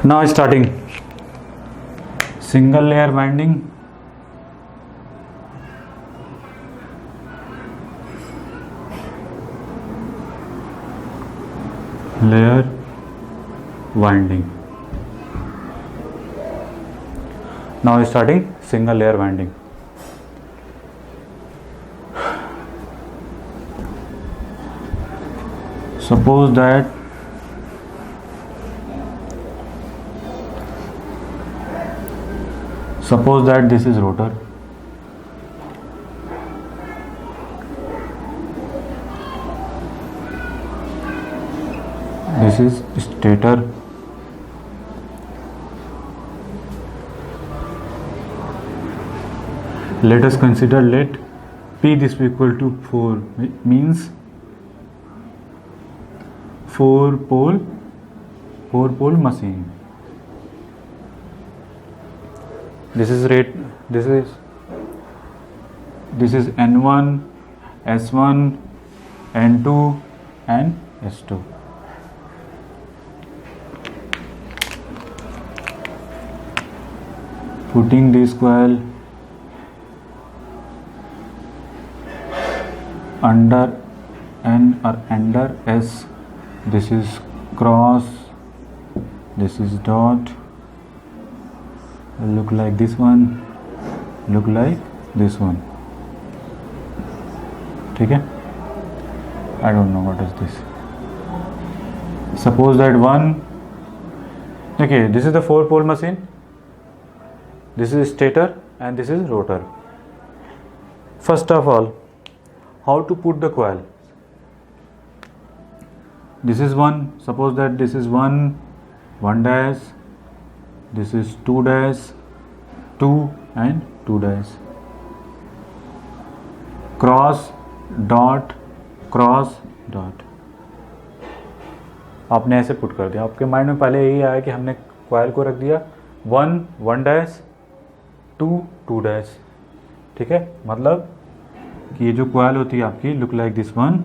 Now starting single layer winding, layer winding. Now starting single layer winding. Suppose that this is rotor, this is stator, let us consider, let P this be equal to 4, means 4 pole machine. This is rate, this is N1, S1, N2 and S2. Putting this coil under N or under S, this is cross, this is dot, look like this one, look like this one. ठीक है? I don't know what is this. Suppose that one, okay, this is the 4 pole machine, this is stator and this is rotor. First of all, how to put the coil? This is one, suppose that this is 1 dash, this is 2 dash, 2 and 2 dash, cross dot, cross dot. आपने ऐसे put कर दिया. आपके mind में पहले यही आया कि हमने कॉइल को रख दिया 1 डैश, 2 डैश. ठीक है, मतलब कि ये जो कॉइल होती है आपकी लुक लाइक दिस वन,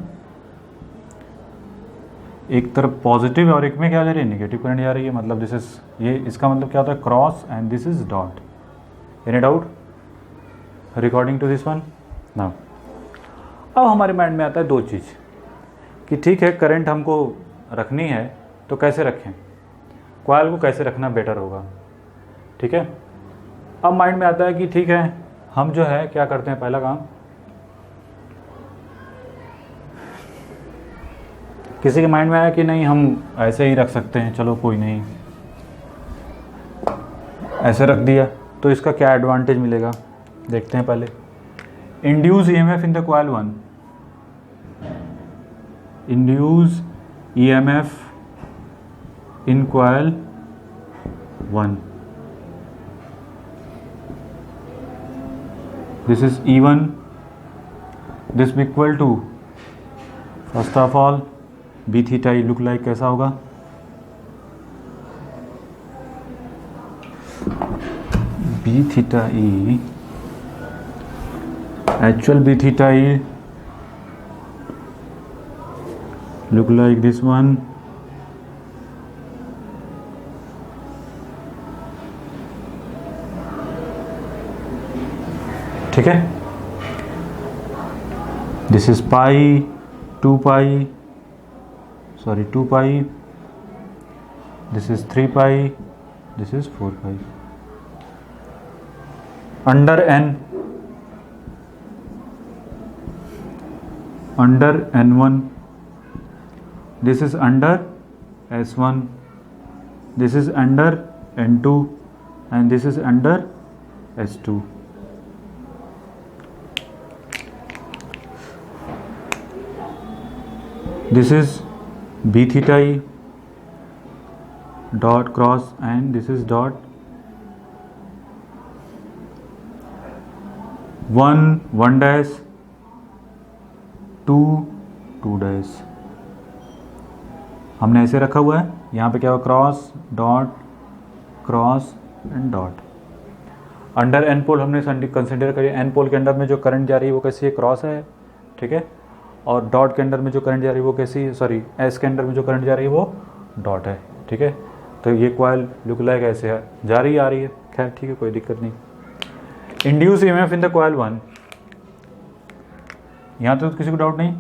एक तरफ पॉजिटिव और एक में क्या जा रही है, नेगेटिव करंट जा रही है. मतलब दिस इज, ये इसका मतलब क्या होता है, cross and this is dot. Any doubt recording to this one? Now अब हमारे माइंड में आता है दो चीज़ कि ठीक है, करंट हमको रखनी है तो कैसे रखें, कॉइल को कैसे रखना बेटर होगा. ठीक है, अब माइंड में आता है कि ठीक है, हम जो है क्या करते हैं, पहला काम, किसी के माइंड में आया कि नहीं हम ऐसे ही रख सकते हैं, चलो कोई नहीं, ऐसे रख दिया तो इसका क्या एडवांटेज मिलेगा देखते हैं. पहले induce EMF in the coil 1, induce EMF in coil 1, this is E1, this equal to, first of all B theta E look like कैसा होगा, B theta E, actual B theta E look like this one, ठीक है. This is pi, 2 pi, sorry 2 pi, this is 3 pi, this is 4 pi. Under N, under N1, this is under S1, this is under N2 and this is under S2. This is B theta E dot cross and this is dot, 1 dash, 2 dash. हमने ऐसे रखा हुआ है. यहाँ पे क्या हुआ, cross dot, cross and dot. Under N pole हमने कंसिडर करिए, एन पोल के अंदर में जो करंट जा रही है वो कैसी है, क्रॉस है. ठीक है, और डॉट के अंदर में जो करंट जा रही है वो कैसी है, सॉरी एस के अंदर में जो करंट जा रही है वो डॉट है. ठीक है, तो ये कॉइल लुक लाइक ऐसे है, जा रही आ रही है, खैर ठीक है कोई दिक्कत नहीं। Induce EMF in the coil 1, यहाँ तो किसी को डाउट नहीं।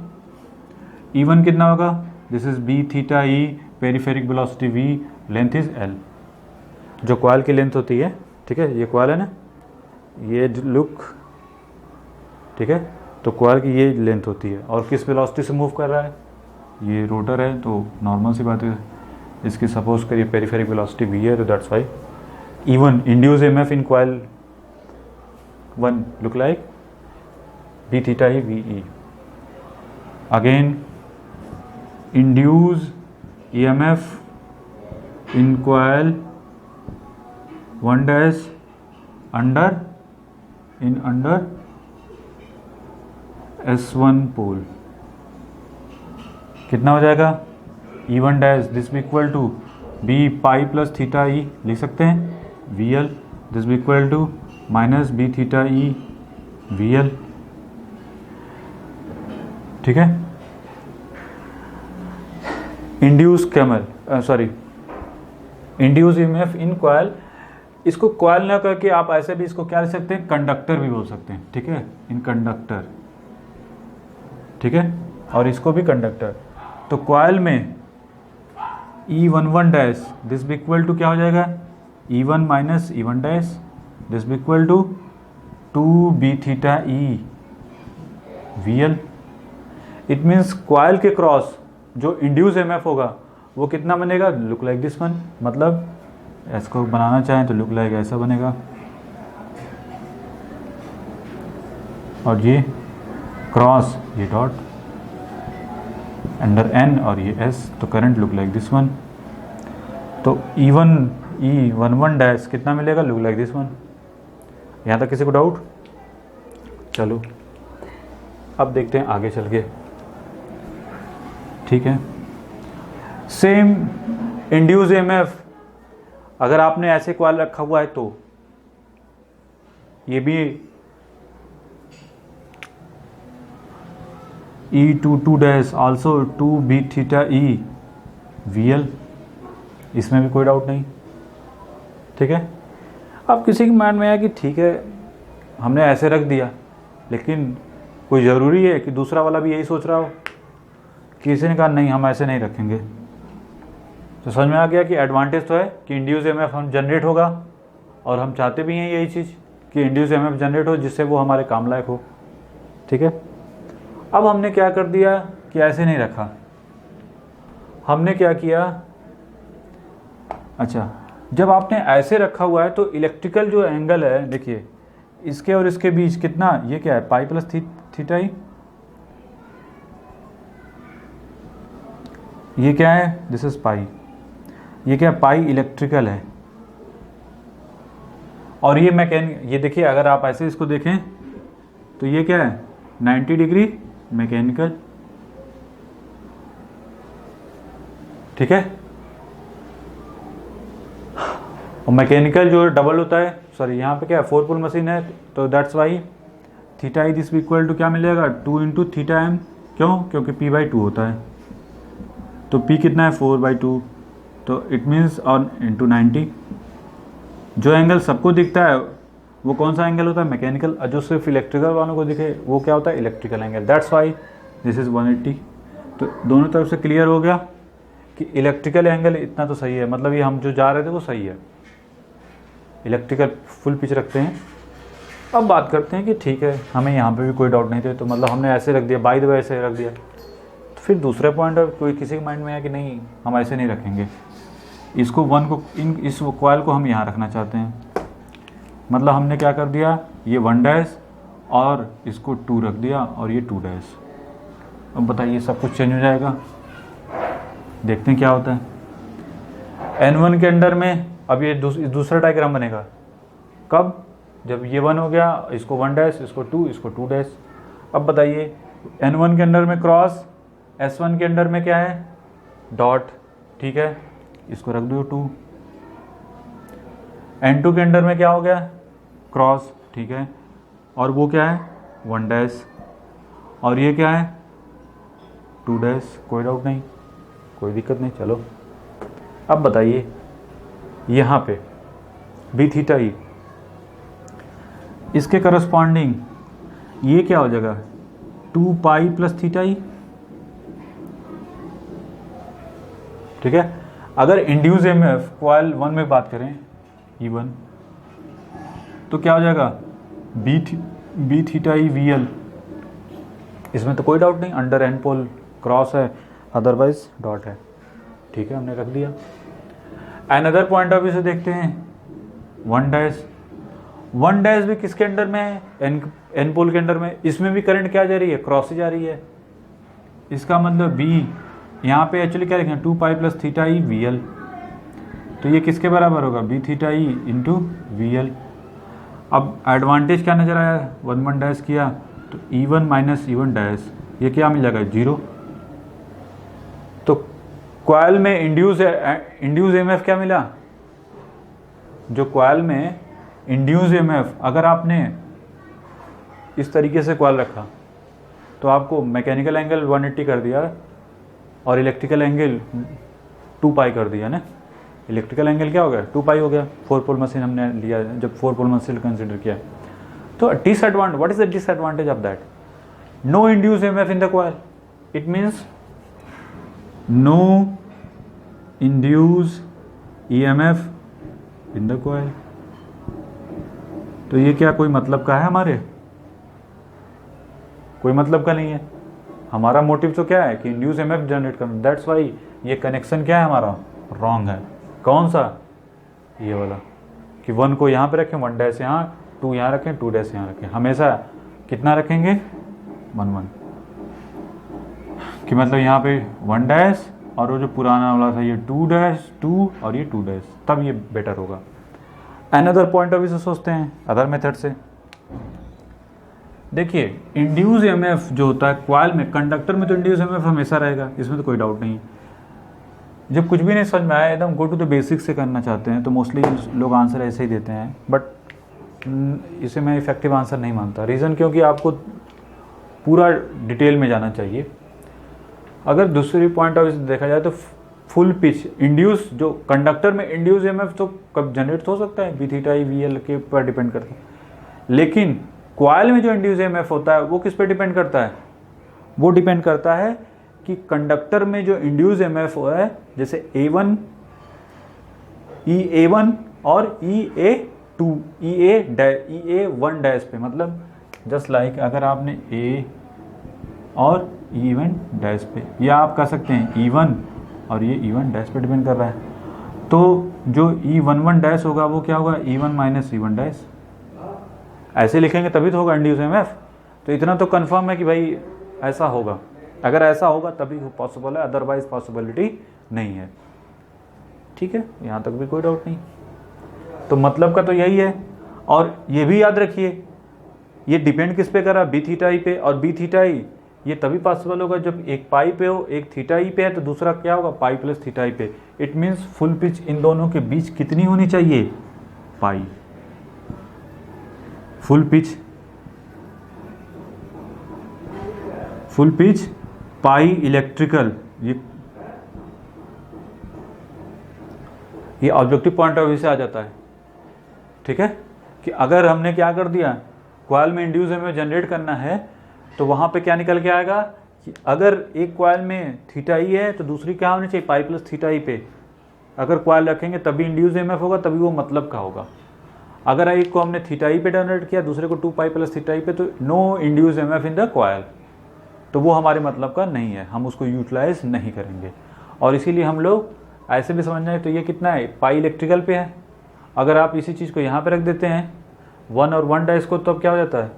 E1 कितना होगा, this is B theta E, peripheric velocity v, length is l, जो कॉइल की लेंथ होती है, ठीक है, ये कॉइल है ना, ये लुक, ठीक है, तो कॉइल की ये लेंथ होती है और किस वेलोसिटी से मूव कर रहा है, ये रोटर है, तो नॉर्मल सी बात है, इसकी सपोज करिए पेरिफेरिक वेलोसिटी v है, तो that's why E1 induce EMF in coil 1 look like b theta E ve। Again induce EMF in coil 1 dash under S1 pole कितना हो जाएगा, E1 डैश दिस भी equal to B pi plus theta E, लिख सकते हैं VL, this भी equal to minus B theta E VL, ठीक है। Induce induce EMF in coil, इसको कॉइल ना करके आप ऐसे भी इसको क्या लिख सकते हैं, कंडक्टर भी बोल सकते हैं, ठीक है, इन कंडक्टर, ठीक है, और इसको भी कंडक्टर। तो कॉइल में E11 डैश दिस भी इक्वल टू क्या हो जाएगा, E1 minus E1 dash this भी equal to 2B theta E VL। It means coil के क्रॉस जो इंड्यूस ईएमएफ होगा वो कितना बनेगा, लुक लाइक दिस वन, मतलब इसको बनाना चाहें तो लुक लाइक ऐसा बनेगा, और ये क्रॉस ये डॉट अंडर N और ये S, तो current look like this one. तो E11 डैश कितना मिलेगा, लुक लाइक दिस वन। यहाँ तक किसी को डाउट? चलो अब देखते हैं आगे चल के, ठीक है। सेम इंड्यूस ईएमएफ अगर आपने ऐसे कॉइल रखा हुआ है तो ये भी E22 dash also 2B theta E VL, इसमें भी कोई डाउट नहीं, ठीक है। अब किसी के माइंड में आया कि ठीक है हमने ऐसे रख दिया, लेकिन कोई ज़रूरी है कि दूसरा वाला भी यही सोच रहा हो, किसी ने कहा नहीं हम ऐसे नहीं रखेंगे, तो समझ में आ गया कि एडवांटेज तो है कि इंड्यूस ईएमएफ हम जनरेट होगा, और हम चाहते भी हैं यही चीज़ कि इंड्यूस ईएमएफ जनरेट हो जिससे वो हमारे काम लायक हो, ठीक है। अब हमने क्या कर दिया कि ऐसे नहीं रखा, हमने क्या किया, अच्छा जब आपने ऐसे रखा हुआ है तो इलेक्ट्रिकल जो एंगल है, देखिए इसके और इसके बीच कितना, ये क्या है पाई प्लस थीटा ई, ये क्या है, दिस इज पाई, ये क्या पाई इलेक्ट्रिकल है, और ये मैकेनिकल, ये देखिए अगर आप ऐसे इसको देखें तो ये क्या है 90 डिग्री मैकेनिकल, ठीक है। और मैकेनिकल जो डबल होता है, सॉरी यहाँ पे क्या है 4 पोल मशीन है, तो that's why theta E this equal to क्या मिलेगा 2 इंटू थीटा एम, क्यों, क्योंकि P/2 होता है, तो P कितना है 4/2, तो इट मीन्स ऑन इंटू 90। जो एंगल सबको दिखता है वो कौन सा एंगल होता है, मैकेनिकल, और जो सिर्फ इलेक्ट्रिकल वालों को दिखे वो क्या होता है, electrical angle, that's why this is 180। तो दोनों तरफ से क्लियर हो गया कि इलेक्ट्रिकल एंगल इतना तो सही है, मतलब ये हम जो जा रहे थे वो सही है, इलेक्ट्रिकल फुल पिच रखते हैं। अब बात करते हैं कि ठीक है हमें यहाँ पे भी कोई डाउट नहीं थे, तो मतलब हमने ऐसे रख दिया, बाय द वे ऐसे रख दिया, तो फिर दूसरे पॉइंट कोई किसी के माइंड में है कि नहीं हम ऐसे नहीं रखेंगे, इसको 1 को इस कॉइल को हम यहाँ रखना चाहते हैं, मतलब हमने क्या कर दिया, ये 1 डैश और इसको 2 रख दिया और ये 2 डैश। अब बताइए सब कुछ चेंज हो जाएगा, देखते हैं क्या होता है। N1 के अंडर में अब ये दूसरा डायग्राम बनेगा, कब, जब ये 1 हो गया, इसको 1 डैश, इसको 2, इसको 2 डैश। अब बताइए N1 के अंडर में क्रॉस, S1 के अंडर में क्या है डॉट, ठीक है, इसको रख दो 2। N2 के अंडर में क्या हो गया क्रॉस, ठीक है, और वो क्या है 1 डैश, और ये क्या है 2 डैश, कोई डाउट नहीं, कोई दिक्कत नहीं। चलो अब बताइए यहाँ पे बी थीटा ई, इसके करस्पॉन्डिंग ये क्या हो जाएगा 2 पाई प्लस थीटा ई। ठीक है, अगर इंड्यूस एमएफ कॉइल 1 में बात करें E1 तो क्या हो जाएगा B theta E V L. इसमें तो कोई डाउट नहीं, अंडर एन पोल क्रॉस है, अदरवाइज डॉट है। ठीक है, हमने रख दिया। अनदर पॉइंट ऑफ व्यू से देखते हैं 1 डैश भी किसके अंडर में है, एन पोल के अंडर में। इसमें भी करंट क्या जा रही है, क्रॉस जा रही है। इसका मतलब बी यहाँ पे एक्चुअली क्या लिखें 2 pi plus theta E V L, तो ये किसके बराबर होगा B theta E into V L. अब एडवांटेज क्या नजर आया, 1 डैश किया तो E1 माइनस E1 डैश, ये क्या मिल जाएगा 0। तो कॉइल में इंड्यूस एमएफ क्या मिला, जो कॉइल में इंड्यूस एमएफ, अगर आपने इस तरीके से कॉइल रखा तो आपको मैकेनिकल एंगल 180 कर दिया और इलेक्ट्रिकल एंगल 2 पाई कर दिया ना। इलेक्ट्रिकल एंगल क्या हो गया 2 पाई हो गया, 4 पोल मशीन हमने लिया जब 4 पोल मशीन कंसिडर किया। तो disadvantage, what is the disadvantage of that, no induce EMF in the coil, it means no induce EMF in the coil. तो ये क्या कोई मतलब का है, हमारे कोई मतलब का नहीं है। हमारा मोटिव तो क्या है कि इंड्यूस एमएफ जनरेट करना, दैट्स वाई ये कनेक्शन क्या है हमारा रॉन्ग है। कौन सा, ये वाला कि 1 को यहाँ पे रखें, 1 डैश यहाँ, 2 यहाँ रखें, 2 डैश यहाँ रखें। हमेशा कितना रखेंगे 1 कि मतलब यहाँ पे 1 डैश और वो जो पुराना वाला था ये 2 डैश 2 और ये 2 डैश, तब ये बेटर होगा। अनदर पॉइंट ऑफ व्यू से सोचते हैं, अदर मेथड से देखिए, इंड्यूस एमएफ जो होता है कॉइल में, कंडक्टर में तो इंड्यूस एमएफ हमेशा रहेगा, इसमें तो कोई डाउट नहीं है। जब कुछ भी नहीं समझ में आया, एकदम गो टू द बेसिक्स से करना चाहते हैं तो मोस्टली लोग आंसर ऐसे ही देते हैं, बट इसे मैं इफेक्टिव आंसर नहीं मानता। रीज़न क्योंकि आपको पूरा डिटेल में जाना चाहिए। अगर दूसरी पॉइंट ऑफ व्यू से देखा जाए तो फुल पिच इंड्यूस, जो कंडक्टर में इंड्यूस एमएफ तो कब जनरेट हो सकता है, B theta E V L के ऊपर डिपेंड करता है। लेकिन कॉइल में जो इंड्यूस एमएफ होता है वो किस पे डिपेंड करता है, वो डिपेंड करता है कि कंडक्टर में जो इंड्यूस एमएफ है, जैसे A1 EA1 और EA2 EA1 डैश पे, मतलब जस्ट लाइक अगर आपने A और E1 डैश पे, या आप कह सकते हैं E1 और ये E1 डैश पे डिपेंड कर रहा है, तो जो E11 डैश होगा वो क्या होगा E1 माइनस E1 डैश। ऐसे लिखेंगे तभी तो होगा इंड्यूस एमएफ। तो इतना तो कंफर्म है कि भाई ऐसा होगा, अगर ऐसा होगा तभी पॉसिबल है, अदरवाइज पॉसिबिलिटी नहीं है। ठीक है, यहाँ तक भी कोई डाउट नहीं। तो मतलब का तो यही है। और ये भी याद रखिए, ये डिपेंड किस पे कर रहा है, बी थीटा ई पे, और बी थीटा ई ये तभी पॉसिबल होगा जब एक पाई पे हो, एक थीटा ई पे है, तो दूसरा क्या होगा पाई प्लस थीटा ई पे। इट मीन्स फुल पिच इन दोनों के बीच कितनी होनी चाहिए, पाई। फुल पिच पाई इलेक्ट्रिकल, ये ऑब्जेक्टिव पॉइंट ऑफ व्यू से आ जाता है। ठीक है, कि अगर हमने क्या कर दिया, कॉइल में इंड्यूस एमएफ जनरेट करना है तो वहां पे क्या निकल के आएगा कि अगर एक कॉइल में थीटा ई है तो दूसरी क्या होनी चाहिए पाई प्लस थीटा ई पे। अगर कॉइल रखेंगे तभी इंड्यूस एमएफ होगा, तभी वो मतलब का होगा। अगर एक को हमने थीटा ई पे जनरेट किया, दूसरे को 2 पाई प्लस थीटा ई पे, तो no induce EMF in the coil, तो वो हमारे मतलब का नहीं है, हम उसको यूटिलाइज नहीं करेंगे। और इसीलिए हम लोग ऐसे भी समझना है, तो ये कितना है पाई इलेक्ट्रिकल पे है। अगर आप इसी चीज़ को यहाँ पे रख देते हैं 1 और 1 डैश को, तो अब क्या हो जाता है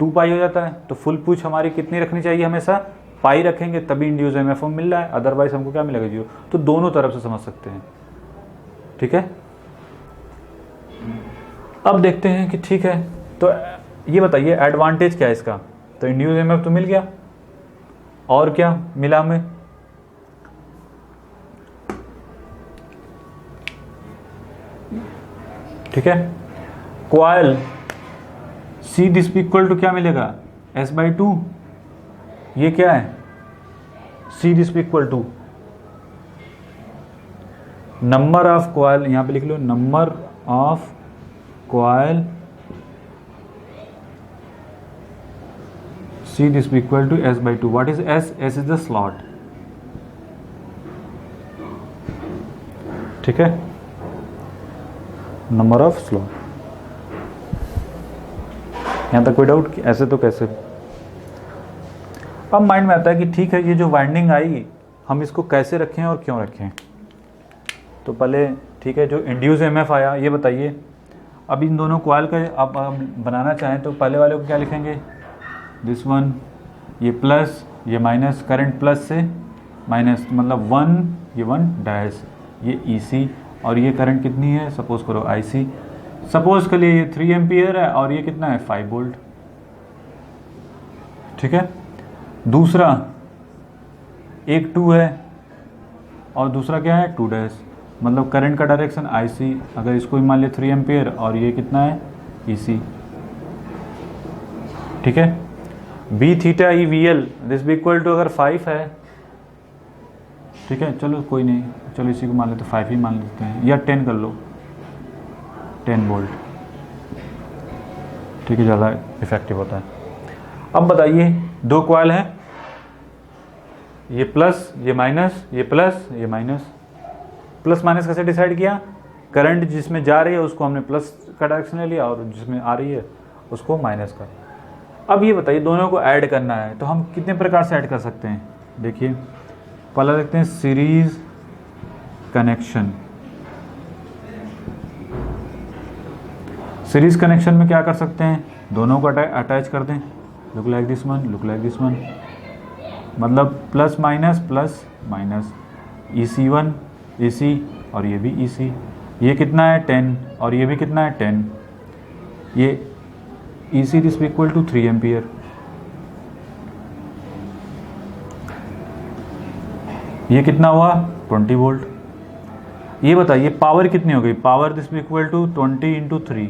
2 पाई हो जाता है। तो फुल पूछ हमारी कितनी रखनी चाहिए, हमेशा पाई रखेंगे तभी इंड्यूस एमएफ मिल रहा है, अदरवाइज हमको क्या मिलेगा 0। तो दोनों तरफ से समझ सकते हैं। ठीक है, अब देखते हैं कि ठीक है, तो ये बताइए एडवांटेज क्या है इसका। तो इंड्यूस एमएफ तो मिल गया, और क्या मिला हमें, ठीक है। Coil C this equal to क्या मिलेगा S/2, ये क्या है C this equal to number of coil, यहाँ पे लिख लो number of coil C this equal to S by two. What is S? S is the slot. ठीक है, नंबर ऑफ स्लॉट. यहाँ तक कोई डाउट? ऐसे तो कैसे? अब माइंड में आता है कि ठीक है, ये जो वाइंडिंग आई हम इसको कैसे रखें और क्यों रखें. तो पहले ठीक है, जो इंड्यूस एमएफ आया ये बताइए. अब इन दोनों कॉइल का आप बनाना चाहें तो पहले वाले को क्या लिखेंगे? दिस वन, ये प्लस ये माइनस, करंट प्लस से माइनस मतलब 1, ये 1 डैश, ये EC और ये करंट कितनी है? सपोज करो IC. सपोज के लिए ये 3 एम्पियर है और ये कितना है? 5 वोल्ट. ठीक है. दूसरा एक 2 है और दूसरा क्या है? 2 डैश, मतलब करंट का डायरेक्शन IC. अगर इसको भी मान लिया 3 एम्पियर और ये कितना है? EC. ठीक है. B theta E VL this भी इक्वल टू अगर 5 है, ठीक है, चलो कोई नहीं, चलो इसी को मान लेते 5 ही मान लेते हैं, या 10 कर लो, 10 वोल्ट. ठीक है, ज़्यादा इफेक्टिव होता है. अब बताइए, दो कॉइल हैं, ये प्लस ये माइनस, ये प्लस ये माइनस. प्लस माइनस कैसे डिसाइड किया? करंट जिसमें जा रही है उसको हमने प्लस का डायरेक्शन ले लिया और जिसमें आ रही है उसको माइनस का. अब ये बताइए, दोनों को ऐड करना है तो हम कितने प्रकार से ऐड कर सकते हैं? देखिए, पहला देखते हैं सीरीज कनेक्शन. सीरीज कनेक्शन में क्या कर सकते हैं? दोनों को अटैच कर दें. Look like this one, look like this one, मतलब प्लस माइनस, EC1 EC और ये भी EC. ये कितना है? 10 और ये भी कितना है? 10. ये EC this equal to 3 ampere. ये कितना हुआ? 20 वोल्ट. ये बताइए पावर कितनी हो गई? Power this equal to 20 into 3,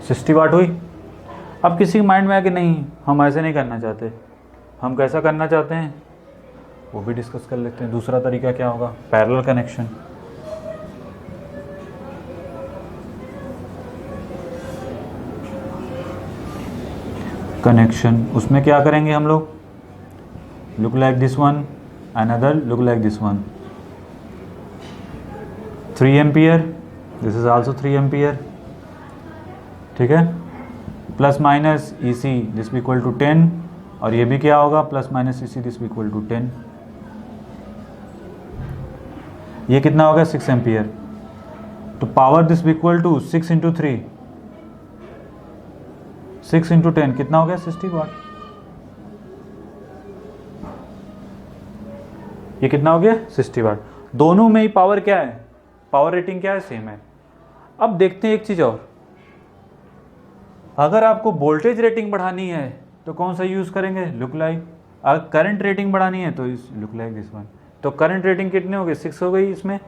60 watt हुई. अब किसी के माइंड में आया कि नहीं, हम ऐसे नहीं करना चाहते, हम कैसा करना चाहते हैं, वो भी डिस्कस कर लेते हैं. दूसरा तरीका क्या होगा? Parallel connection. उसमें क्या करेंगे हम लोग? Look like this one, another look like this one. 3 ampere, this is also 3 ampere. ठीक है. Plus minus EC this equal to 10 और ये भी क्या होगा? Plus minus EC this equal to 10. ये कितना होगा? 6 एम्पियर. तो power this equal to 6 into 3, 6 into 10 कितना हो गया? 60 वाट. ये कितना हो गया? 60 वाट. दोनों में ही पावर क्या है? पावर रेटिंग क्या है? सेम है. अब देखते हैं एक चीज और, अगर आपको वोल्टेज रेटिंग बढ़ानी है तो कौन सा यूज करेंगे? Look like. अगर करंट रेटिंग बढ़ानी है तो इस लुक लाइक दिस वन. तो करंट रेटिंग कितने हो गए? 6 हो गई इसमें.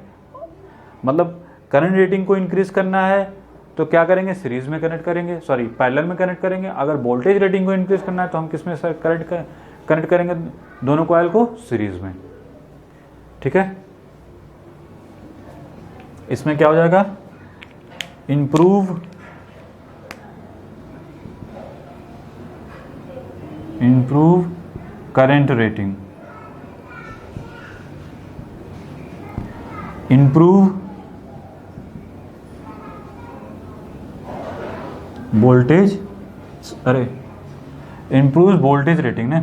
मतलब करंट रेटिंग को इंक्रीज करना है तो क्या करेंगे? सीरीज में कनेक्ट करेंगे, सॉरी पैरेलल में कनेक्ट करेंगे. अगर वोल्टेज रेटिंग को इंक्रीज करना है तो हम किस में सर कनेक्ट करेंगे? दोनों कॉइल को सीरीज में. ठीक है. इसमें क्या हो जाएगा? Improve current rating, improve voltage, improve voltage rating ने,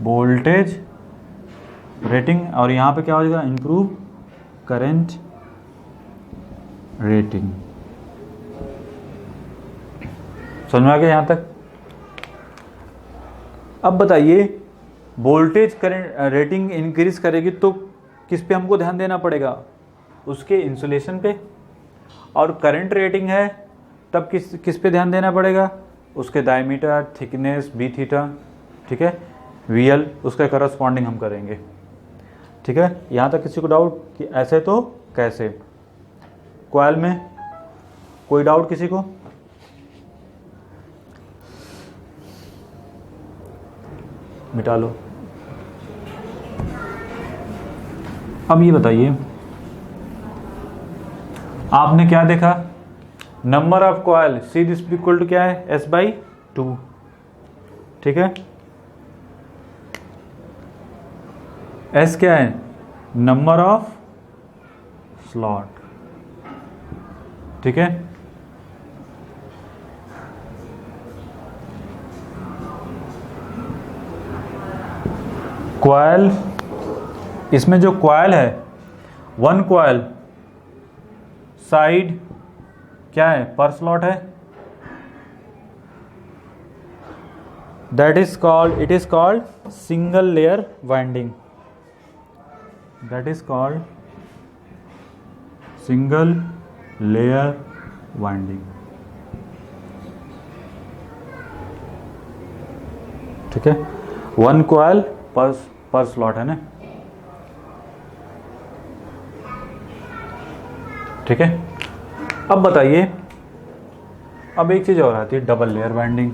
वोल्टेज रेटिंग. और यहां पे क्या हो जाएगा? Improve current rating. समझ में आ गया यहां तक? अब बताइए, वोल्टेज करंट रेटिंग इंक्रीज करेगी तो किस पे हमको ध्यान देना पड़ेगा? उसके इंसुलेशन पे. और करंट रेटिंग है तब किस पे ध्यान देना पड़ेगा? उसके डायमीटर, थिकनेस, B थीटा. ठीक है. VL उसके करस्पॉन्डिंग हम करेंगे. ठीक है. यहाँ तक किसी को डाउट कि ऐसे तो कैसे? कॉइल में कोई डाउट किसी को? मिटा लो. अब ये बताइए, आपने क्या देखा, number of coil, C this equal to क्या है, S/2, ठीक है। S क्या है, नंबर ऑफ स्लॉट, ठीक है। कॉयल, इसमें जो कॉयल है, वन कॉयल साइड क्या है, पर स्लॉट है, that is called, it is called single layer winding, that is called single layer winding, ठीक है। वन कॉयल पर स्लॉट है ना, ठीक है। अब बताइए, अब एक चीज और आती है, double layer winding.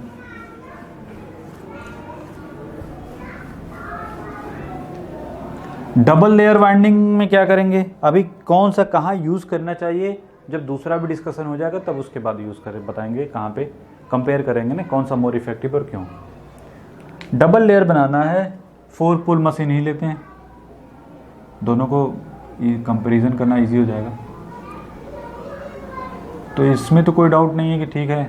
Double layer winding में क्या करेंगे, अभी कौन सा कहाँ यूज़ करना चाहिए, जब दूसरा भी डिस्कशन हो जाएगा तब उसके बाद यूज़ करें, बताएंगे कहाँ पे कंपेयर करेंगे ना, कौन सा मोर इफेक्टिव और क्यों। डबल लेयर बनाना है, 4 पोल मशीन ही लेते हैं, दोनों को ये कंपैरिजन करना इजी हो जाएगा। तो इसमें तो कोई डाउट नहीं है कि ठीक है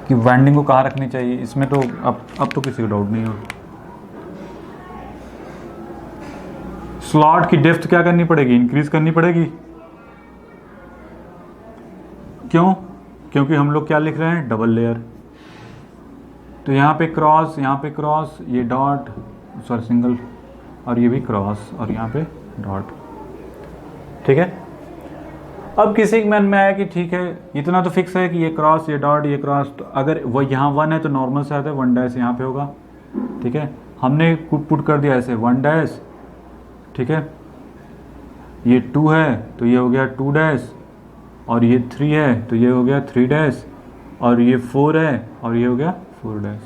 कि वाइंडिंग को कहाँ रखनी चाहिए, इसमें तो अब तो किसी को डाउट नहीं हो। स्लॉट की डेप्थ क्या करनी पड़ेगी, इंक्रीज करनी पड़ेगी, क्यों, क्योंकि हम लोग क्या लिख रहे हैं, डबल लेयर। तो यहाँ पे क्रॉस, यहाँ पे क्रॉस, ये डॉट, सॉरी सिंगल, और ये भी क्रॉस, और यहाँ पे डॉट, ठीक है। अब किसी के मन में आया कि ठीक है, इतना तो फिक्स है कि ये क्रॉस, ये डॉट, ये क्रॉस, तो अगर वो यहाँ 1 है तो नॉर्मल से आता है, 1 डैश यहाँ पे होगा, ठीक है। हमने पुट कर दिया ऐसे 1 डैश, ठीक है। ये 2 है तो ये हो गया 2 डैश, और ये 3 है तो ये हो गया 3 डैश, और ये 4 है और ये हो गया 4 डैश।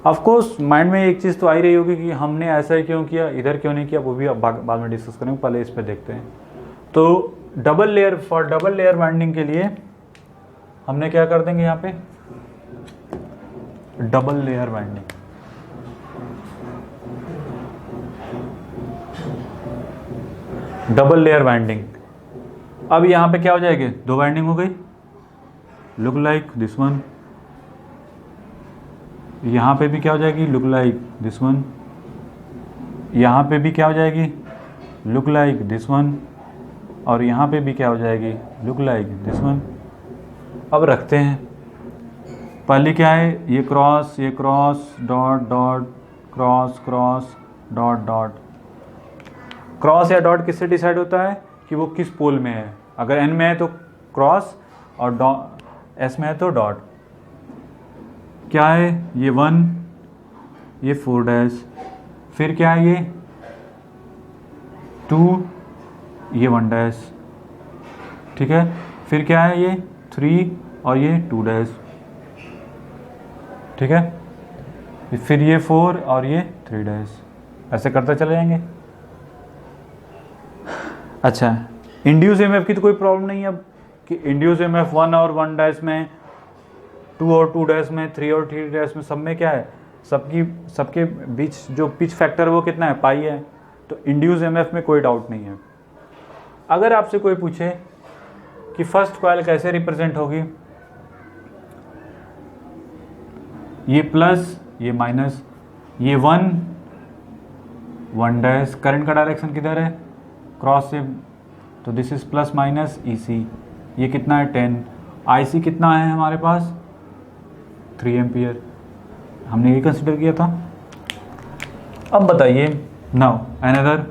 ऑफ कोर्स माइंड में एक चीज़ तो आ ही रही होगी कि हमने ऐसा ही क्यों किया, इधर क्यों नहीं किया, वो भी अब बाद में डिस्कस करेंगे, पहले इस पर देखते हैं। तो double layer, for double layer winding के लिए हमने क्या कर देंगे, यहाँ पे double layer winding, double layer winding. अब यहाँ पे क्या हो जाएगी, 2 वाइंडिंग हो गई, लुक लाइक दिस वन। यहाँ पे भी क्या हो जाएगी, लुक लाइक दिस वन। यहाँ पे भी क्या हो जाएगी, लुक लाइक दिस वन। और यहाँ पे भी क्या हो जाएगी, लुक लाइक दिस वन। अब रखते हैं, पहले क्या है, ये cross dot dot, cross cross dot dot. Cross या डॉट किससे डिसाइड होता है कि वो किस पोल में है, अगर एन में है तो क्रॉस, और एस में है तो डॉट। क्या है, ये 1, ये 4 डैश, फिर क्या है, ये 2, ये 1 डैश, ठीक है। फिर क्या है, ये 3 और ये 2 डैश, ठीक है। फिर ये 4 और ये 3 डैश, ऐसे करते चले जाएंगे। अच्छा, इंड्यूस EMF की तो कोई प्रॉब्लम नहीं है अब, कि इंड्यूस EMF 1 और 1 डैश में, 2 और 2 डैश में, 3 और 3 डैश में, सब में क्या है, सबके बीच जो पिच फैक्टर है वो कितना है, पाई है। तो इंड्यूस EMF में कोई डाउट नहीं है। अगर आपसे कोई पूछे कि फर्स्ट कॉइल कैसे रिप्रेजेंट होगी, ये प्लस, ये माइनस, ये 1 डैश, करंट का डायरेक्शन किधर है, क्रॉस से, तो this is plus minus EC। ये कितना है, 10। IC कितना है हमारे पास, 3 एम्पियर, हमने ये कंसिडर किया था। अब बताइए, नाउ अनदर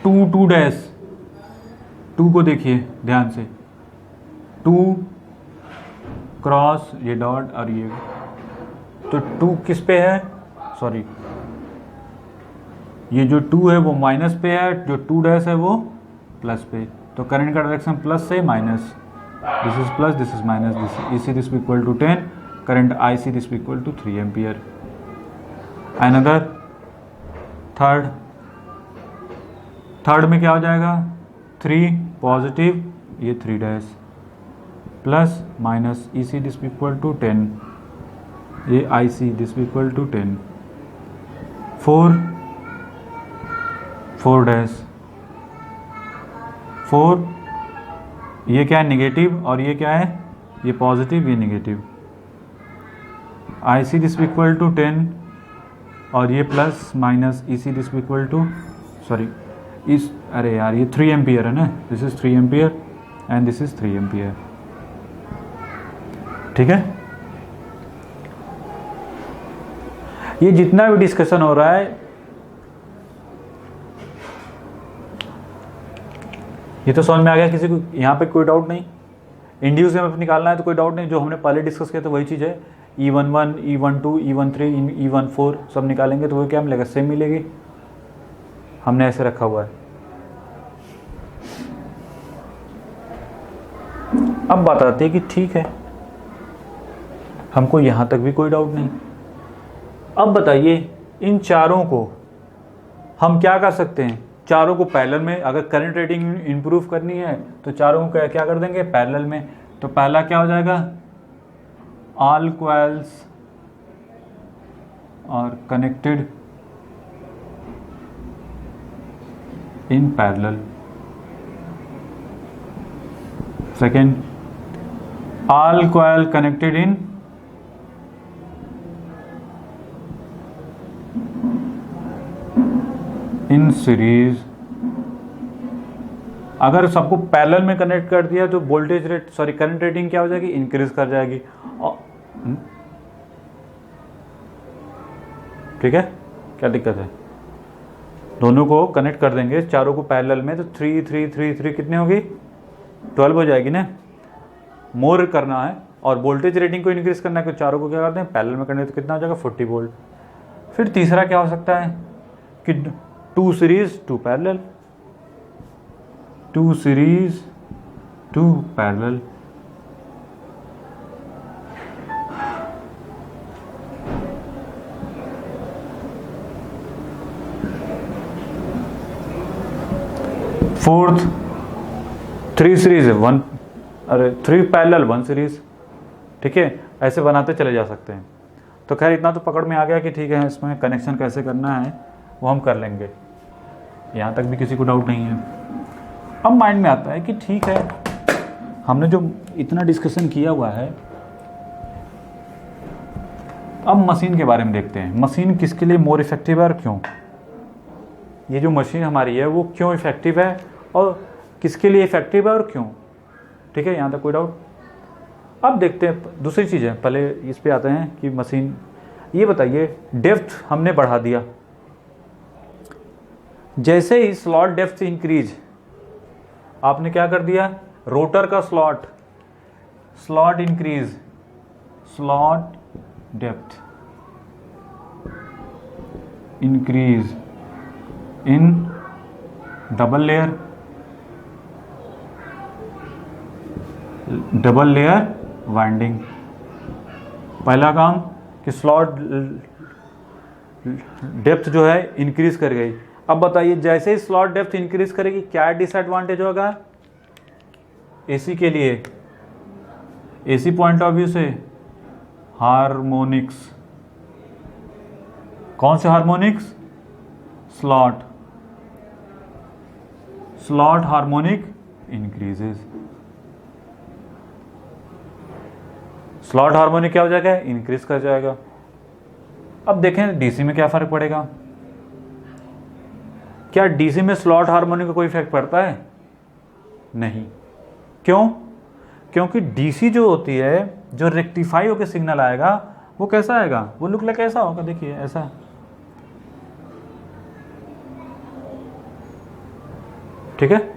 2 डैश, 2 को देखिए ध्यान से, 2 क्रॉस, ये डॉट और ये, तो 2 किस पे है, सॉरी ये जो 2 है वो माइनस पे है, जो 2 डैश है वो प्लस पे। तो करंट का डायरेक्शन प्लस से minus, this is plus, this is minus, this EC this equal to 10, current IC this equal to 3 ampere. Another third में क्या हो जाएगा, 3 पॉजिटिव, ये 3 dash plus minus E C this equal to 10, ये I C this equal to 10, 4 dash 4, ये क्या है negative और ये क्या है, ये पॉजिटिव ये negative, I C this equal to 10 और ये plus minus E C this equal to sorry इस अरे यार ये 3 एम्पियर है ना, this is 3 ampere and this is 3 ampere. ठीक है, ये जितना भी डिस्कशन हो रहा है ये तो समझ में आ गया किसी को, यहाँ पे कोई डाउट नहीं। इंड्यूस में निकालना है तो कोई डाउट नहीं, जो हमने पहले डिस्कस किया तो वही चीज़ है, E11, E12, E13, E14 सब निकालेंगे तो वो क्या मिलेगा, सेम मिलेगी, हमने ऐसे रखा हुआ है। अब बात आती है कि ठीक है हमको यहाँ तक भी कोई डाउट नहीं, अब बताइए इन चारों को हम क्या कर सकते हैं, चारों को पैरेलल में, अगर करंट रेटिंग इंप्रूव करनी है तो चारों को क्या कर देंगे पैरेलल में। तो पहला क्या हो जाएगा, all coils are connected in parallel. Second, all coil connected in series. अगर सबको पैरेलल में कनेक्ट कर दिया तो voltage rate sorry current rating क्या हो जाएगी, इंक्रीज कर जाएगी। ठीक है, क्या दिक्कत है, दोनों को कनेक्ट कर देंगे चारों को पैरेलल में तो 3 3 3 3 कितने होगी, 12 हो जाएगी ना। मोर करना है और वोल्टेज रेटिंग को इंक्रीज करना है तो चारों को क्या करते हैं पैरेलल में करने तो कितना हो जाएगा 40 वोल्ट। फिर तीसरा क्या हो सकता है कि 2 series 2 parallel, 2 series 2 parallel. Fourth 3 series 1 अरे 3 पैरेलल 1 सीरीज। ठीक है, ऐसे बनाते चले जा सकते हैं। तो खैर इतना तो पकड़ में आ गया कि ठीक है इसमें कनेक्शन कैसे करना है वो हम कर लेंगे, यहाँ तक भी किसी को डाउट नहीं है। अब माइंड में आता है कि ठीक है हमने जो इतना डिस्कशन किया हुआ है, अब मशीन के बारे में देखते हैं, मशीन किसके लिए मोर इफेक्टिव है और क्यों। ये जो मशीन हमारी है वो क्यों इफेक्टिव है और किसके लिए इफेक्टिव है और क्यों। ठीक है, यहाँ तक कोई डाउट। अब देखते हैं दूसरी चीज़ है, पहले इस पे आते हैं कि मशीन, ये बताइए डेप्थ हमने बढ़ा दिया, जैसे ही स्लॉट डेप्थ इंक्रीज आपने क्या कर दिया, रोटर का slot increase, slot depth increase in double layer winding. पहला काम कि स्लॉट डेप्थ जो है इंक्रीज कर गई। अब बताइए जैसे ही स्लॉट डेप्थ इंक्रीज करेगी क्या डिसएडवांटेज होगा एसी के लिए, एसी पॉइंट ऑफ व्यू से, हार्मोनिक्स। कौन से harmonics, slot harmonic increases, slot harmonic क्या हो जाएगा, इंक्रीज कर जाएगा। अब देखें डीसी में क्या फर्क पड़ेगा, क्या डीसी में स्लॉट हार्मोनिक का कोई इफेक्ट पड़ता है, नहीं। क्यों, क्योंकि डीसी जो होती है जो रेक्टिफाई होकर सिग्नल आएगा वो कैसा आएगा, वो लुक लाइक ऐसा होगा, देखिए ऐसा। ठीक है,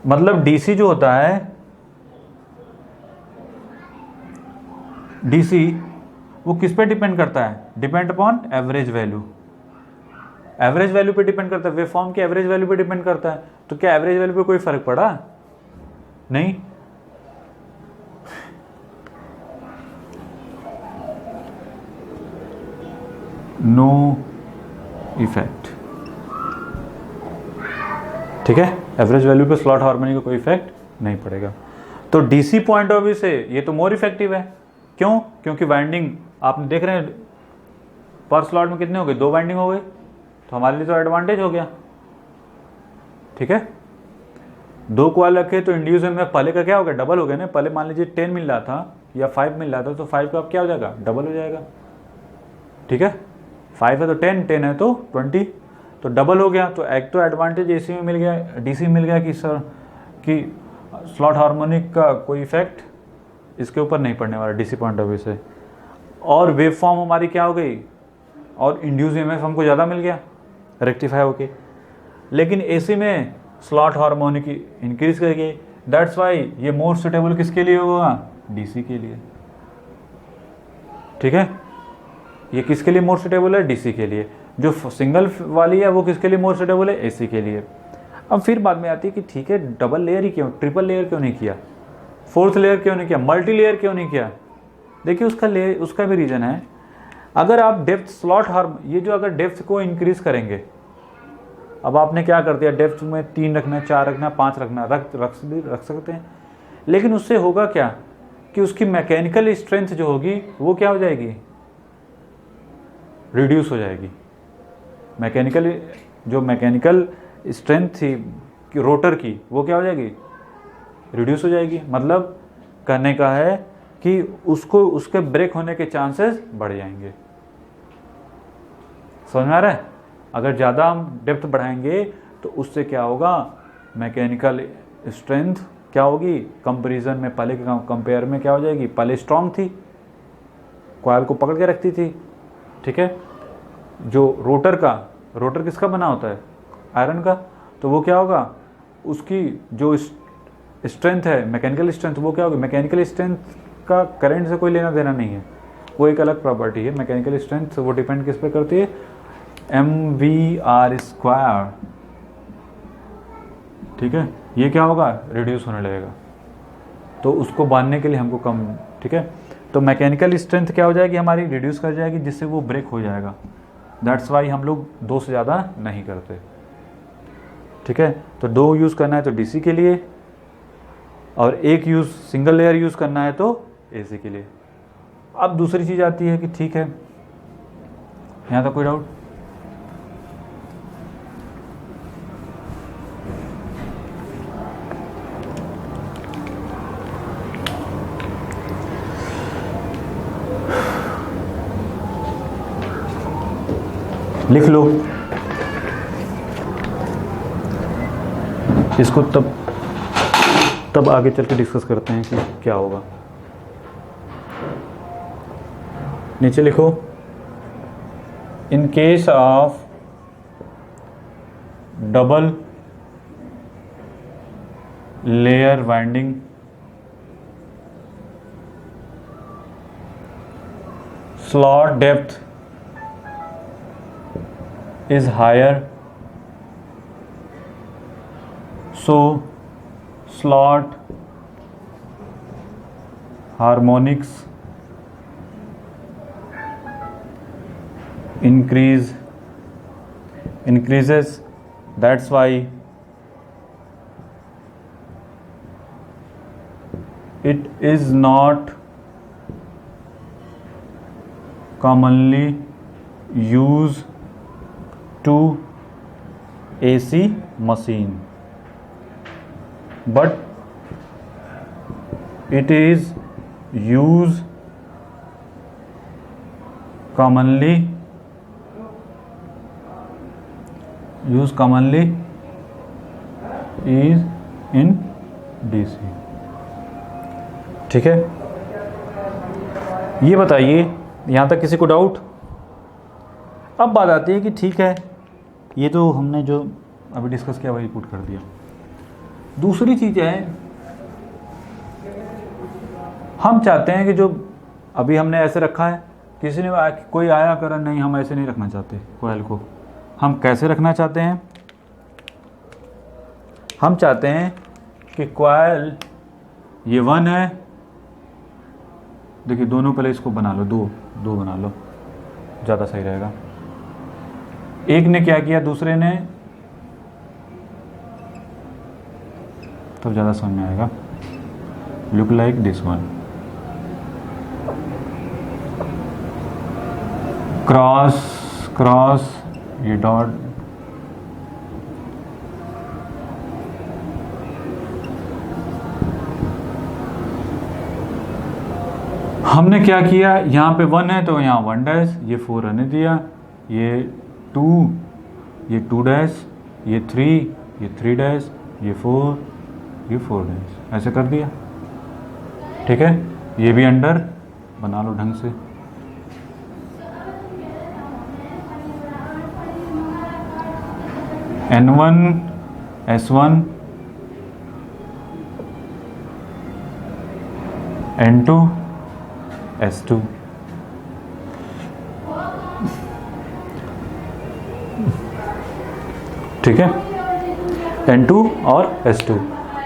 मतलब डीसी जो होता है, डीसी वो किस पे डिपेंड करता है, depend upon average value, average value पे डिपेंड करता है, वेवफॉर्म की एवरेज वैल्यू पे डिपेंड करता है। तो क्या एवरेज वैल्यू पे कोई फर्क पड़ा, नहीं। No effect. ठीक है, एवरेज वैल्यू पे स्लॉट हार्मोनी का कोई इफेक्ट नहीं पड़ेगा। तो डीसी पॉइंट ऑफ व्यू से ये तो मोर इफेक्टिव है। क्यों? क्योंकि वाइंडिंग आप देख रहे हैं पर स्लॉट में कितने हो गए, 2 वाइंडिंग हो गई, तो हमारे लिए तो एडवांटेज हो गया। ठीक है, 2 कॉइल रखे तो इंड्यूस में पहले का क्या हो गया, डबल हो गया ना। पहले मान लीजिए 10 मिल रहा था या 5 मिल रहा था, तो 5 का अब क्या हो जाएगा, डबल हो जाएगा। ठीक है, 5 है तो 10, 10 है तो 20, तो डबल हो गया। तो एक तो एडवांटेज एसी में मिल गया, डीसी मिल गया कि सर कि स्लॉट हार्मोनिक का कोई इफेक्ट इसके ऊपर नहीं पड़ने वाला डीसी पॉइंट ऑफ व्यू से। और वेव फॉर्म हमारी क्या हो गई, और इंड्यूस ईएमएफ हमको ज़्यादा मिल गया रेक्टिफाई होके। लेकिन एसी में स्लॉट हार्मोनिक इंक्रीज करके, दैट्स वाई ये मोर सुटेबल किसके लिए होगा, डीसी के लिए। ठीक है, ये किसके लिए मोर सुटेबल है, डीसी के लिए। जो सिंगल वाली है वो किसके लिए मोर सुटेबल है, एसी के लिए। अब फिर बाद में आती है कि ठीक है, डबल लेयर ही क्यों, ट्रिपल लेयर क्यों नहीं किया, 4th लेयर क्यों नहीं किया, मल्टी लेयर क्यों नहीं किया। देखिए उसका भी रीज़न है। अगर आप डेप्थ स्लॉट ये जो अगर डेप्थ को इंक्रीज करेंगे, अब आपने क्या कर दिया, डेप्थ में 3 रखना, 4 रखना, 5 रखना, रख सकते हैं। लेकिन उससे होगा क्या कि उसकी मैकेनिकल स्ट्रेंथ जो होगी वो क्या हो जाएगी, रिड्यूस हो जाएगी। मैकेनिकल स्ट्रेंथ थी कि रोटर की, वो क्या हो जाएगी, रिड्यूस हो जाएगी। मतलब कहने का है कि उसके ब्रेक होने के चांसेस बढ़ जाएंगे। समझ में आ रहा है? अगर ज़्यादा हम डेप्थ बढ़ाएंगे तो उससे क्या होगा, मैकेनिकल स्ट्रेंथ क्या होगी, कंपैरिजन में पहले के कंपेयर में क्या हो जाएगी, पहले स्ट्रांग थी, कॉइल को पकड़ के रखती थी। ठीक है, जो रोटर किसका बना होता है, आयरन का, तो वो क्या होगा, उसकी जो स्ट्रेंथ है मैकेनिकल स्ट्रेंथ, वो क्या होगी, मैकेनिकल स्ट्रेंथ का करंट से कोई लेना देना नहीं है, वो एक अलग प्रॉपर्टी है। मैकेनिकल स्ट्रेंथ वो डिपेंड किस पे करती है, mv/2। ठीक है, ये क्या होगा, रिड्यूस होने लगेगा, तो उसको बांधने के लिए हमको कम। ठीक है, तो मैकेनिकल स्ट्रेंथ क्या हो जाएगी हमारी, रिड्यूस कर जाएगी, जिससे वो ब्रेक हो जाएगा। दैट्स वाई हम लोग 2 से ज़्यादा नहीं करते। ठीक है, तो 2 यूज़ करना है तो डीसी के लिए, और 1 यूज़ सिंगल लेयर यूज़ करना है तो एसी के लिए। अब दूसरी चीज़ आती है कि ठीक है, यहाँ तक कोई डाउट? लिख लो इसको, तब आगे चल के डिस्कस करते हैं कि क्या होगा। नीचे लिखो, in case of double layer winding slot depth is higher, so slot harmonics increases. That's why it is not commonly used to AC machine, but it is used commonly is in DC। ठीक है, ये बताइए यहाँ तक किसी को doubt? अब बात आती है कि ठीक है, ये तो हमने जो अभी डिस्कस किया वही पुट कर दिया। दूसरी चीज़ है, हम चाहते हैं कि जो अभी हमने ऐसे रखा है, किसी ने कोई आया करा, नहीं हम ऐसे नहीं रखना चाहते कोयल को। हम कैसे रखना चाहते हैं, हम चाहते हैं कि कोयल ये 1 है, देखिए दोनों पहले इसको बना लो, दो बना लो, ज़्यादा सही रहेगा। एक ने क्या किया, दूसरे ने, तो ज़्यादा समझ में आएगा। Look like this one, cross cross, ये डॉट, हमने क्या किया, यहाँ पे 1 है तो यहाँ 1 डैश, ये 4 रहने दिया, ये 2, ये 2 डैश, ये 3, ये 3 डैश, ये 4, ये 4 डैश, ऐसे कर दिया। ठीक है, ये भी अंडर बना लो ढंग से। N1 S1 N2 S2, ठीक है, N2 और S2।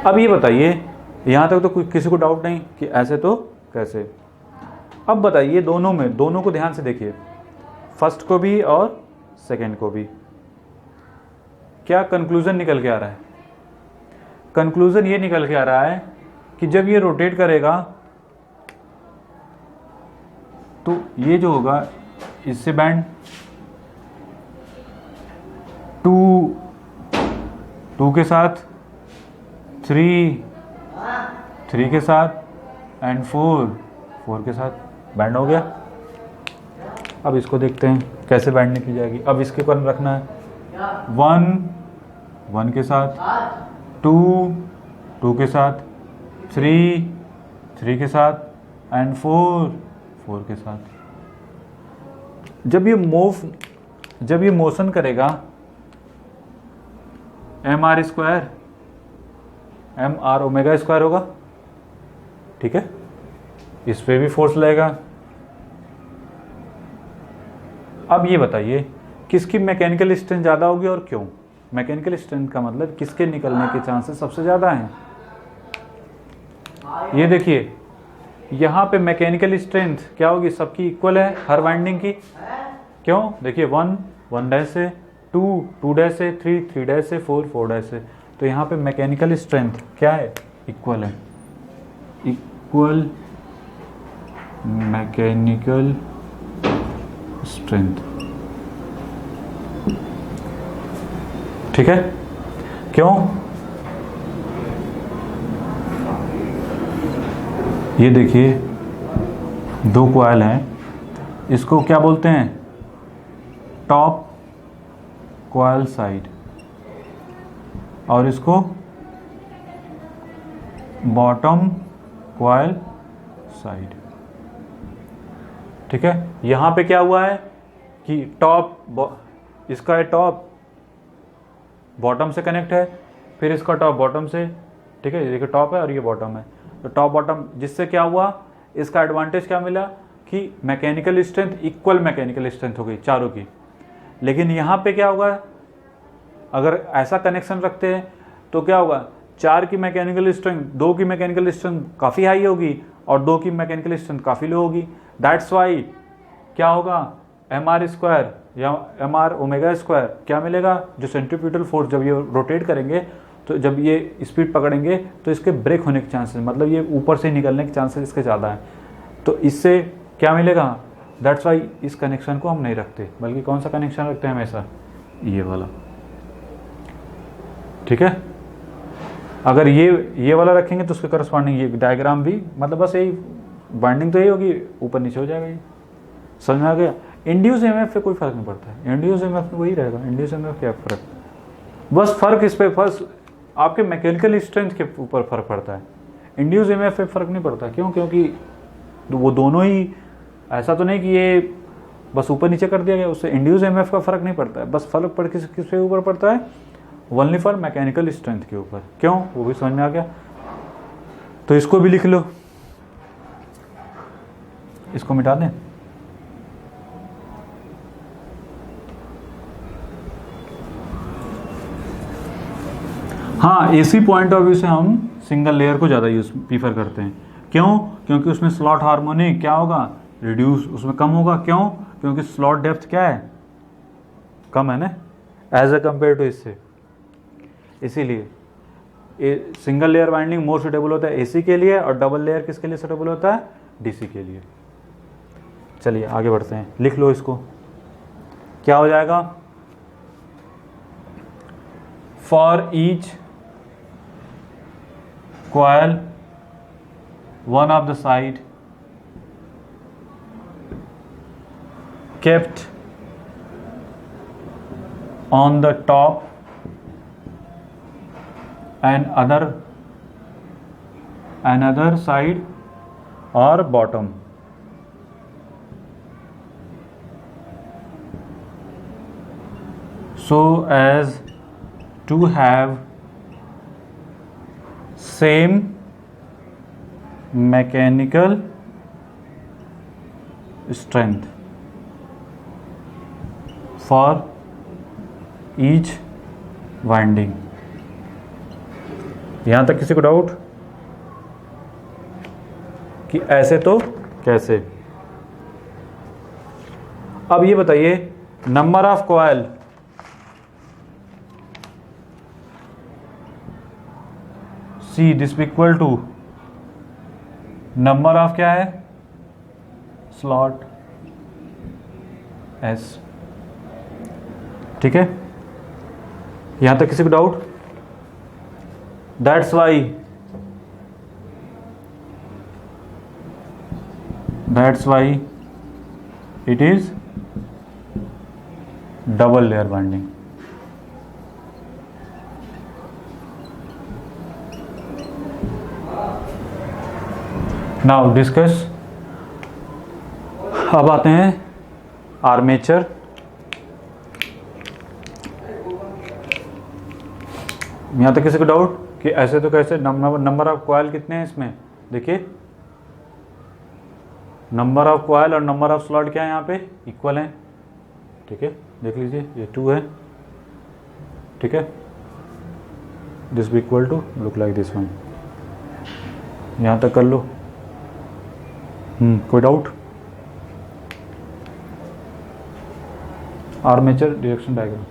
अब ये बताइए, यहाँ तक तो किसी को डाउट नहीं कि ऐसे तो कैसे। अब बताइए दोनों में, दोनों को ध्यान से देखिए, फर्स्ट को भी और सेकंड को भी, क्या कंक्लूजन निकल के आ रहा है। कंक्लूजन ये निकल के आ रहा है कि जब ये रोटेट करेगा तो ये जो होगा इससे बैंड 2 के साथ, 3 के साथ एंड 4 के साथ बैंड हो गया। अब इसको देखते हैं कैसे बैंडिंग की जाएगी। अब इसके ऊपर रखना है 1 के साथ, 2 के साथ, 3 के साथ एंड 4 के साथ। जब ये मोशन करेगा mr square, mr omega square होगा, ठीक है, इस पे भी फोर्स लगेगा। अब ये बताइए किसकी मैकेनिकल स्ट्रेंथ ज़्यादा होगी और क्यों। मैकेनिकल स्ट्रेंथ का मतलब किसके निकलने के चांसेस सबसे ज़्यादा हैं। ये देखिए यहाँ पे मैकेनिकल स्ट्रेंथ क्या होगी, सबकी इक्वल है हर वाइंडिंग की। क्यों, देखिए 1 डैश से, 2 डैश से, 3 डैश से, 4 डैश से, तो यहाँ पे मैकेनिकल स्ट्रेंथ क्या है, इक्वल है। इक्वल मैकेनिकल स्ट्रेंथ, ठीक है। क्यों, ये देखिए 2 कॉइल हैं, इसको क्या बोलते हैं, टॉप कॉइल साइड, और इसको बॉटम कॉइल साइड, ठीक है। यहाँ पे क्या हुआ है कि इसका है टॉप बॉटम से कनेक्ट है, फिर इसका टॉप बॉटम से, ठीक है, ये देखिए टॉप है और ये बॉटम है, तो टॉप बॉटम, जिससे क्या हुआ, इसका एडवांटेज क्या मिला कि mechanical strength, equal mechanical strength हो गई चारों की। लेकिन यहाँ पे क्या होगा, अगर ऐसा कनेक्शन रखते हैं तो क्या होगा, 4 की मैकेनिकल स्ट्रेंथ, 2 की मैकेनिकल स्ट्रेंथ काफ़ी हाई होगी और 2 की मैकेनिकल स्ट्रेंथ काफ़ी लो होगी। दैट्स वाई क्या होगा, mr स्क्वायर या mr ओमेगा स्क्वायर क्या मिलेगा, जो सेंट्रीफ्यूगल फोर्स जब ये रोटेट करेंगे, तो जब ये स्पीड पकड़ेंगे तो इसके ब्रेक होने के चांसेस, मतलब ये ऊपर से निकलने के चांसेस इसके ज़्यादा हैं, तो इससे क्या मिलेगा। दैट्स वाई इस कनेक्शन को हम नहीं रखते, बल्कि कौन सा कनेक्शन रखते हैं हमेशा, ये वाला, ठीक है। अगर ये वाला रखेंगे तो उसके करस्पॉन्डिंग ये डायग्राम भी, मतलब बस यही बाइंडिंग तो यही होगी, ऊपर नीचे हो जाएगा। ये समझ में आ गया। इंड्यूस एमएफ पे कोई फर्क नहीं पड़ता है, इंड्यूस एमएफ में वही रहेगा। इंड्यूस एमएफ क्या फ़र्क, बस फर्क इस पे, फर्स्ट आपके मैकेनिकल स्ट्रेंथ के ऊपर फर्क पड़ता है। इंड्यूस एमएफ पे फर्क नहीं पड़ता। क्यों, क्योंकि वो दोनों ही, ऐसा तो नहीं कि ये बस ऊपर नीचे कर दिया गया, उससे इंड्यूस एमएफ का फर्क नहीं पड़ता है। बस फर्क पड़ किस पे ऊपर पड़ता है, ओनली फॉर मैकेनिकल स्ट्रेंथ के ऊपर। क्यों, वो भी समझ में आ गया। तो इसको भी लिख लो, इसको मिटा दें। हाँ, एसी पॉइंट ऑफ व्यू से हम सिंगल लेयर को ज़्यादा प्रीफर करते हैं। क्यों, क्योंकि उसमें स्लॉट हार्मोनी क्या होगा, रिड्यूस, उसमें कम होगा। क्यों, क्योंकि स्लॉट डेप्थ क्या है, कम है ना एज ए कम्पेयर टू इससे, इसीलिए single layer winding more suitable होता है एसी के लिए और डबल लेयर किसके लिए सुटेबल होता है, डीसी के लिए। चलिए आगे बढ़ते हैं, लिख लो इसको, क्या हो जाएगा, for each coil one of the side kept on the top and another side or bottom, so as to have same mechanical strength for each winding। यहां तक किसी को डाउट कि ऐसे तो कैसे? अब ये बताइए, number of coil C this equal to number of क्या है, स्लॉट S, ठीक है? यहां तक किसी को doubt? That's why it is double layer binding. Now discuss, अब आते हैं आर्मेचर। यहाँ तक किसी को डाउट कि ऐसे तो कैसे? नंबर ऑफ कॉइल कितने हैं इसमें? देखिए नंबर ऑफ कॉइल और नंबर ऑफ स्लॉट क्या है यहाँ पे, इक्वल हैं, ठीक है? देख लीजिए ये 2 है, ठीक है? दिस भी equal to look like this one. यहाँ तक कर लो। कोई डाउट? Armature direction diagram